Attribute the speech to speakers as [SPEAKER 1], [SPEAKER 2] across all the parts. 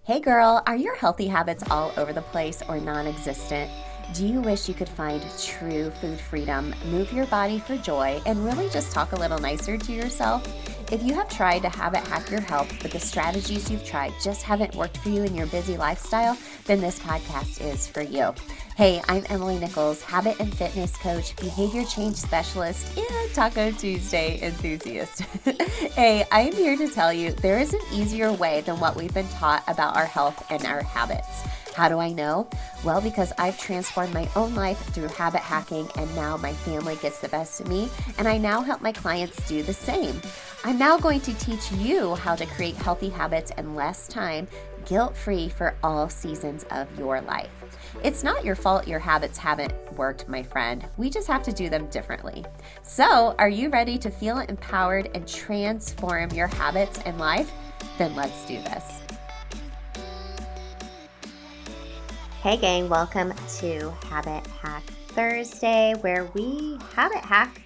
[SPEAKER 1] Hey girl, are your healthy habits all over the place or non existent? Do you wish you could find true food freedom, move your body for joy, and really just talk a little nicer to yourself? If you have tried to habit hack your health, but the strategies you've tried just haven't worked for you in your busy lifestyle, then this podcast is for you. Hey, I'm Emily Nichols, habit and fitness coach, behavior change specialist, and Taco Tuesday enthusiast. Hey, I am here to tell you there is an easier way than what we've been taught about our health and our habits. How do I know? Well, because I've transformed my own life through habit hacking, and now my family gets the best of me, and I now help my clients do the same. I'm now going to teach you how to create healthy habits in less time, guilt-free for all seasons of your life. It's not your fault your habits haven't worked, my friend. We just have to do them differently. So, are you ready to feel empowered and transform your habits and life? Then let's do this. Hey gang, welcome to Habit Hack Thursday, where we habit hack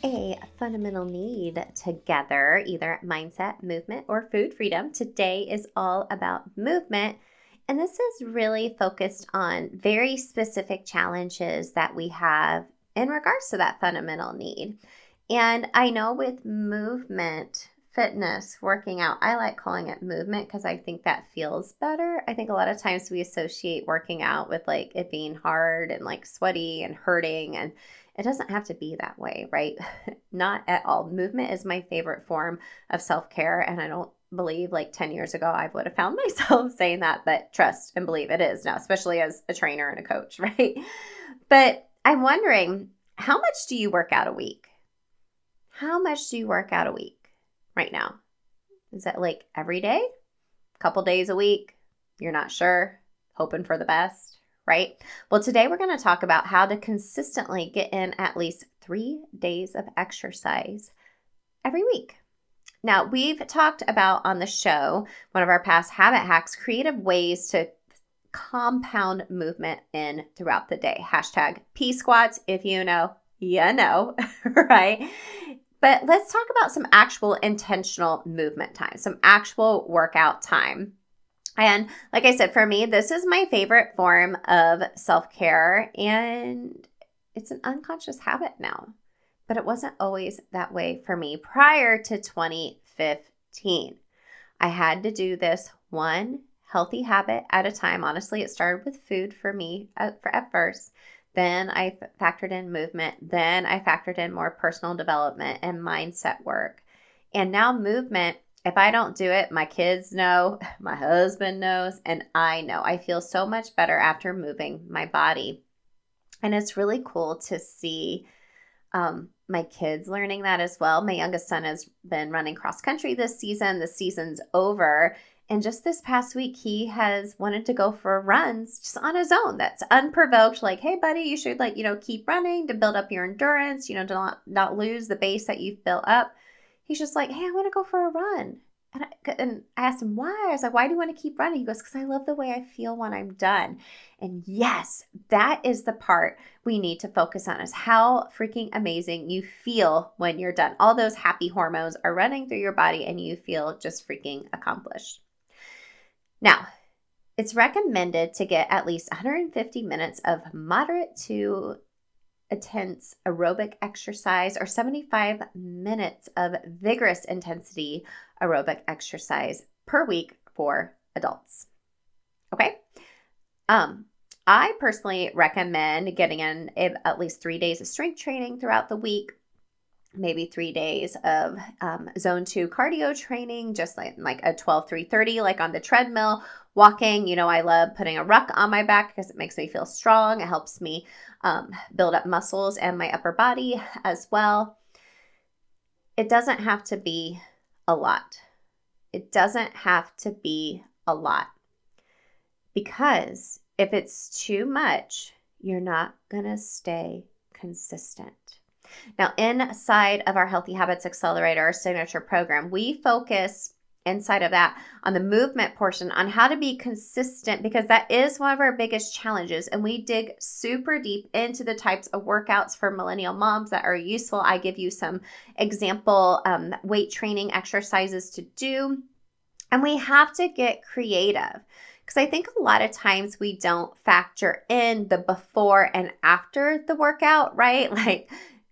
[SPEAKER 1] a fundamental need together, either mindset, movement, or food freedom. Today is all about movement, and this is really focused on very specific challenges that we have in regards to that fundamental need. And I know with movement, fitness, working out, I like calling it movement because I think that feels better. I think a lot of times we associate working out with like it being hard and like sweaty and hurting, and it doesn't have to be that way, right? Not at all. Movement is my favorite form of self-care, and I don't believe like 10 years ago I would have found myself saying that, but trust and believe it is now, especially as a trainer and a coach, right? But I'm wondering, how much do you work out a week? How much do you work out a week right now? Is that like every day? A couple days a week? You're not sure? Hoping for the best, right? Well, today we're going to talk about how to consistently get in at least 3 days of exercise every week. Now, we've talked about on the show, one of our past habit hacks, creative ways to compound movement in throughout the day. Hashtag P squats. If you know, you know, right? But let's talk about some actual intentional movement time, some actual workout time. And like I said, for me, this is my favorite form of self-care, and it's an unconscious habit now. But it wasn't always that way for me prior to 2015. I had to do this one healthy habit at a time. Honestly, it started with food for me at first. Then I factored in movement. Then I factored in more personal development and mindset work. And now movement, if I don't do it, my kids know, my husband knows, and I know. I feel so much better after moving my body. And it's really cool to see my kids learning that as well. My youngest son has been running cross country this season. The season's over. And just this past week, he has wanted to go for runs just on his own. That's unprovoked. Like, hey, buddy, you should keep running to build up your endurance, to not lose the base that you've built up. He's just like, hey, I want to go for a run. And I asked him why. I was like, why do you want to keep running? He goes, because I love the way I feel when I'm done. And yes, that is the part we need to focus on, is how freaking amazing you feel when you're done. All those happy hormones are running through your body and you feel just freaking accomplished. Now, it's recommended to get at least 150 minutes of moderate to intense aerobic exercise or 75 minutes of vigorous intensity aerobic exercise per week for adults. Okay? I personally recommend getting in at least 3 days of strength training throughout the week, maybe 3 days of zone 2 cardio training, just like a 12-3-30, like on the treadmill. Walking, I love putting a ruck on my back because it makes me feel strong. It helps me build up muscles and my upper body as well. It doesn't have to be a lot. It doesn't have to be a lot, because if it's too much, you're not going to stay consistent. Now, inside of our Healthy Habits Accelerator, our signature program, we focus inside of that on the movement portion, on how to be consistent, because that is one of our biggest challenges. And we dig super deep into the types of workouts for millennial moms that are useful. I give you some example weight training exercises to do. And we have to get creative because I think a lot of times we don't factor in the before and after the workout, right? Like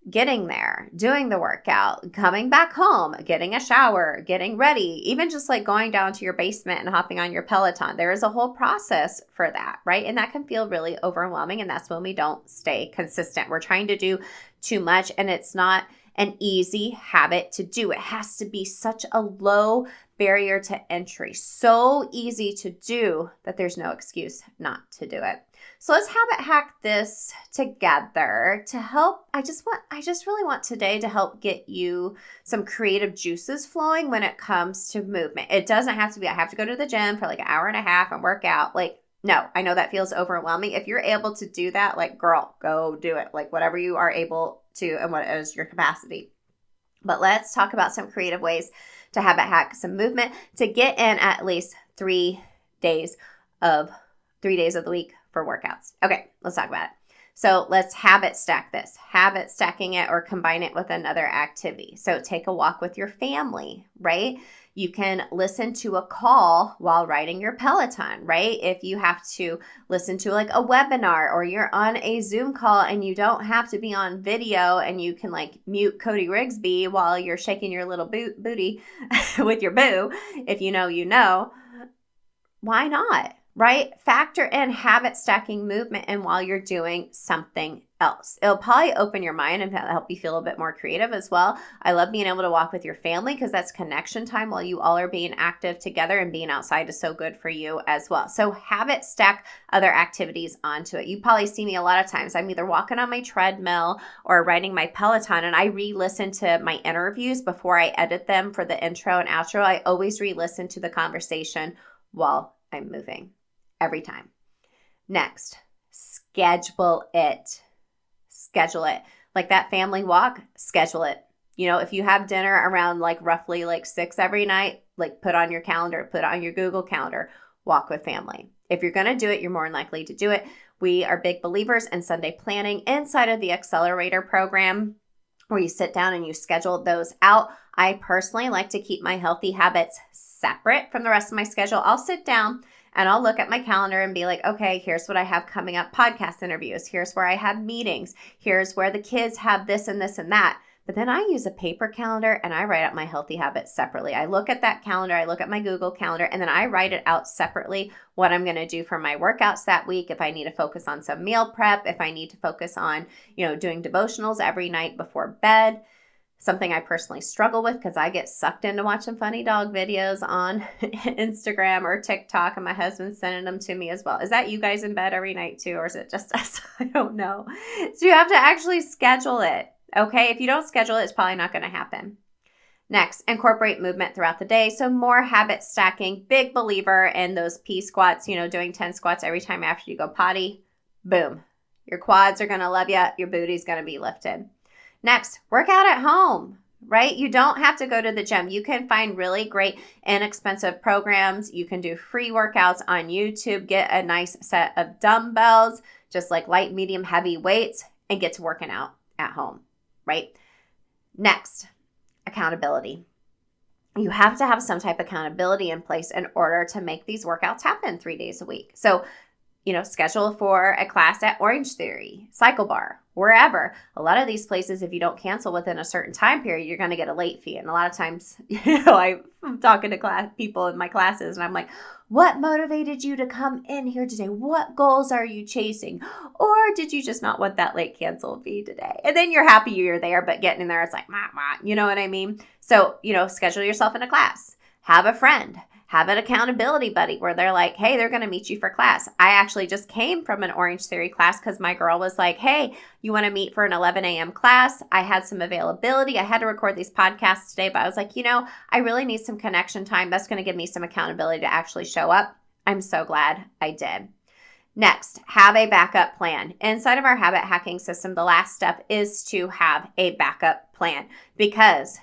[SPEAKER 1] getting there, doing the workout, coming back home, getting a shower, getting ready, even just like going down to your basement and hopping on your Peloton. There is a whole process for that, right? And that can feel really overwhelming. And that's when we don't stay consistent. We're trying to do too much and it's not an easy habit to do. It has to be such a low barrier to entry, so easy to do that there's no excuse not to do it. So let's habit hack this together to help. I just really want today to help get you some creative juices flowing when it comes to movement. It doesn't have to be, I have to go to the gym for like an hour and a half and work out. Like, no, I know that feels overwhelming. If you're able to do that, like, girl, go do it. Like whatever you are able to and what is your capacity. But let's talk about some creative ways to habit hack some movement to get in at least 3 days of the week for workouts. Okay, let's talk about it. So let's habit stack this, habit stacking it or combine it with another activity. So take a walk with your family, right? You can listen to a call while riding your Peloton, right? If you have to listen to like a webinar or you're on a Zoom call and you don't have to be on video and you can like mute Cody Rigsby while you're shaking your little booty with your boo, if you know, why not? Right? Factor in habit stacking movement and while you're doing something else. It'll probably open your mind and help you feel a bit more creative as well. I love being able to walk with your family because that's connection time while you all are being active together, and being outside is so good for you as well. So habit stack other activities onto it. You probably see me a lot of times. I'm either walking on my treadmill or riding my Peloton, and I re-listen to my interviews before I edit them for the intro and outro. I always re-listen to the conversation while I'm moving. Every time. Next, schedule it. Schedule it. Like that family walk, schedule it. You know, if you have dinner around like roughly like 6 every night, like put on your calendar, put on your Google Calendar, walk with family. If you're going to do it, you're more likely to do it. We are big believers in Sunday planning inside of the Accelerator program, where you sit down and you schedule those out. I personally like to keep my healthy habits separate from the rest of my schedule. I'll sit down and I'll look at my calendar and be like, okay, here's what I have coming up, podcast interviews. Here's where I have meetings. Here's where the kids have this and this and that. But then I use a paper calendar and I write out my healthy habits separately. I look at that calendar, I look at my Google Calendar, and then I write it out separately what I'm going to do for my workouts that week. If I need to focus on some meal prep, if I need to focus on, doing devotionals every night before bed. Something I personally struggle with because I get sucked into watching funny dog videos on Instagram or TikTok, and my husband's sending them to me as well. Is that you guys in bed every night too, or is it just us? I don't know. So you have to actually schedule it, okay? If you don't schedule it, it's probably not going to happen. Next, incorporate movement throughout the day. So more habit stacking. Big believer in those P squats, doing 10 squats every time after you go potty. Boom. Your quads are going to love you. Your booty's going to be lifted. Next, work out at home, right? You don't have to go to the gym. You can find really great, inexpensive programs. You can do free workouts on YouTube, get a nice set of dumbbells, just like light, medium, heavy weights, and get to working out at home, right? Next, accountability. You have to have some type of accountability in place in order to make these workouts happen 3 days a week. So, schedule for a class at Orange Theory, Cycle Bar, wherever. A lot of these places, if you don't cancel within a certain time period, you're going to get a late fee. And a lot of times, I'm talking to people in my classes and I'm like, what motivated you to come in here today? What goals are you chasing? Or did you just not want that late cancel fee today? And then you're happy you're there, but getting in there, it's like, you know what I mean? So, schedule yourself in a class. Have a friend. Have an accountability buddy where they're like, hey, they're going to meet you for class. I actually just came from an Orange Theory class because my girl was like, hey, you want to meet for an 11 a.m. class? I had some availability. I had to record these podcasts today, but I was like, I really need some connection time. That's going to give me some accountability to actually show up. I'm so glad I did. Next, have a backup plan. Inside of our habit hacking system, the last step is to have a backup plan, because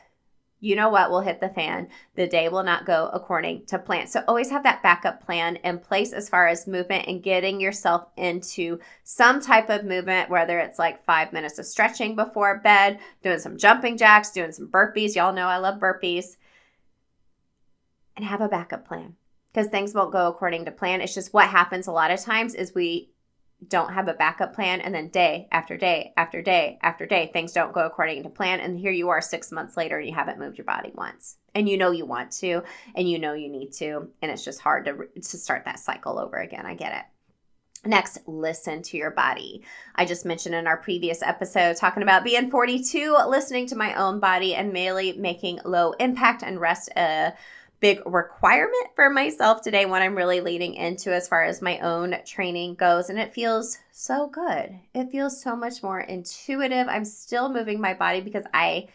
[SPEAKER 1] you know what will hit the fan? The day will not go according to plan. So always have that backup plan in place as far as movement and getting yourself into some type of movement, whether it's like 5 minutes of stretching before bed, doing some jumping jacks, doing some burpees. Y'all know I love burpees. and have a backup plan, because things won't go according to plan. It's just what happens a lot of times is we don't have a backup plan, and then day after day after day after day, things don't go according to plan. And here you are 6 months later and you haven't moved your body once. And you know you want to, and you know you need to, and it's just hard to start that cycle over again. I get it. Next, listen to your body. I just mentioned in our previous episode talking about being 42, listening to my own body and mainly making low impact and rest a big requirement for myself today, what I'm really leading into as far as my own training goes. And it feels so good. It feels so much more intuitive. I'm still moving my body because I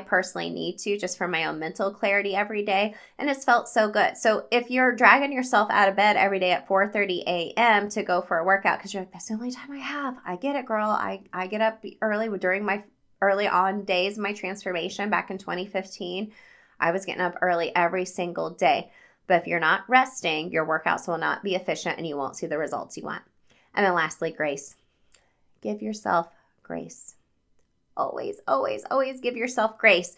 [SPEAKER 1] personally need to, just for my own mental clarity every day. And it's felt so good. So if you're dragging yourself out of bed every day at 4:30 a.m. to go for a workout because you're like, that's the only time I have. I get it, girl. I get up early during my early on days of my transformation back in 2015. I was getting up early every single day. But if you're not resting, your workouts will not be efficient and you won't see the results you want. And then lastly, grace. Give yourself grace. Always, always, always give yourself grace.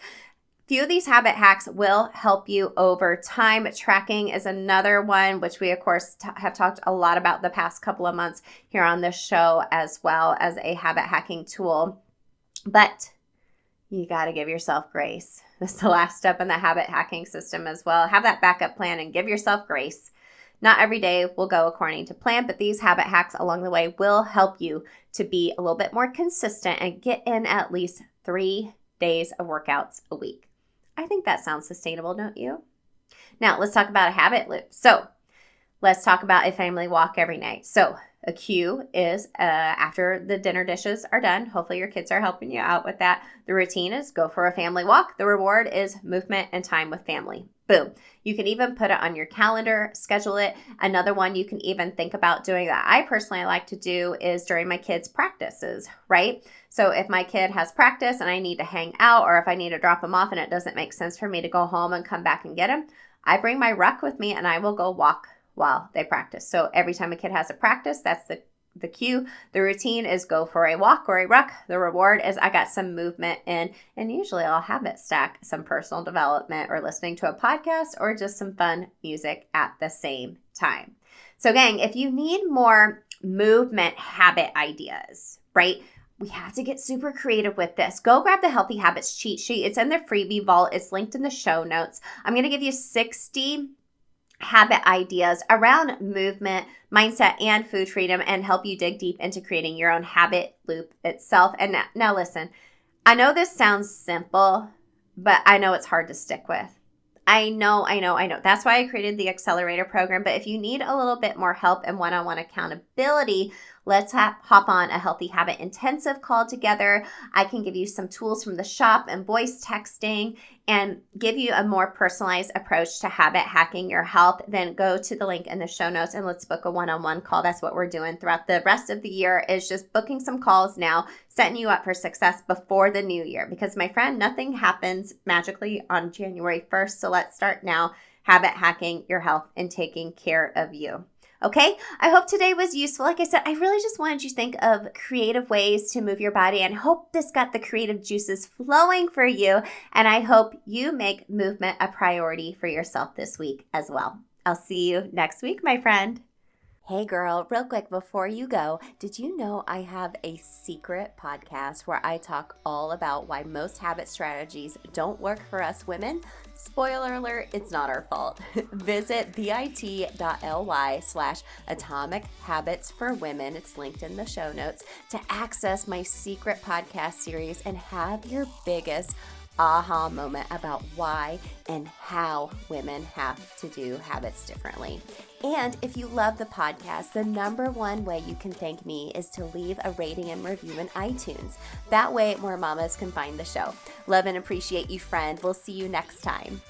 [SPEAKER 1] Few of these habit hacks will help you over time. Tracking is another one, which we, of course, have talked a lot about the past couple of months here on this show, as well as a habit hacking tool. But you got to give yourself grace. This is the last step in the habit hacking system as well. Have that backup plan and give yourself grace. Not every day will go according to plan, but these habit hacks along the way will help you to be a little bit more consistent and get in at least 3 days of workouts a week. I think that sounds sustainable, don't you? Now, let's talk about a habit loop. So let's talk about a family walk every night. So a cue is after the dinner dishes are done. Hopefully your kids are helping you out with that. The routine is go for a family walk. The reward is movement and time with family. Boom. You can even put it on your calendar, schedule it. Another one you can even think about doing that I personally like to do is during my kids' practices, right? So if my kid has practice and I need to hang out, or if I need to drop them off and it doesn't make sense for me to go home and come back and get them, I bring my ruck with me and I will go walk while they practice. So every time a kid has a practice, that's the cue. The routine is go for a walk or a ruck. The reward is I got some movement in, and usually I'll habit stack some personal development or listening to a podcast or just some fun music at the same time. So gang, if you need more movement habit ideas, right? We have to get super creative with this. Go grab the Healthy Habits cheat sheet. It's in the freebie vault. It's linked in the show notes. I'm going to give you 60 habit ideas around movement, mindset, and food freedom, and help you dig deep into creating your own habit loop itself. And now listen, I know this sounds simple, but I know it's hard to stick with. I know. That's why I created the Accelerator program. But if you need a little bit more help and one-on-one accountability, let's hop on a Healthy Habit Intensive call together. I can give you some tools from the shop and voice texting and give you a more personalized approach to habit hacking your health. Then go to the link in the show notes and let's book a one-on-one call. That's what we're doing throughout the rest of the year, is just booking some calls now, setting you up for success before the new year. Because my friend, nothing happens magically on January 1st. So let's start now habit hacking your health and taking care of you. Okay, I hope today was useful. Like I said, I really just wanted you to think of creative ways to move your body and hope this got the creative juices flowing for you. And I hope you make movement a priority for yourself this week as well. I'll see you next week, my friend. Hey girl, real quick before you go, did you know I have a secret podcast where I talk all about why most habit strategies don't work for us women? Spoiler alert, it's not our fault. Visit bit.ly/Atomic Habits for Women. It's linked in the show notes to access my secret podcast series and have your biggest aha moment about why and how women have to do habits differently. And if you love the podcast, the number one way you can thank me is to leave a rating and review in iTunes. That way more mamas can find the show. Love and appreciate you, friend. We'll see you next time.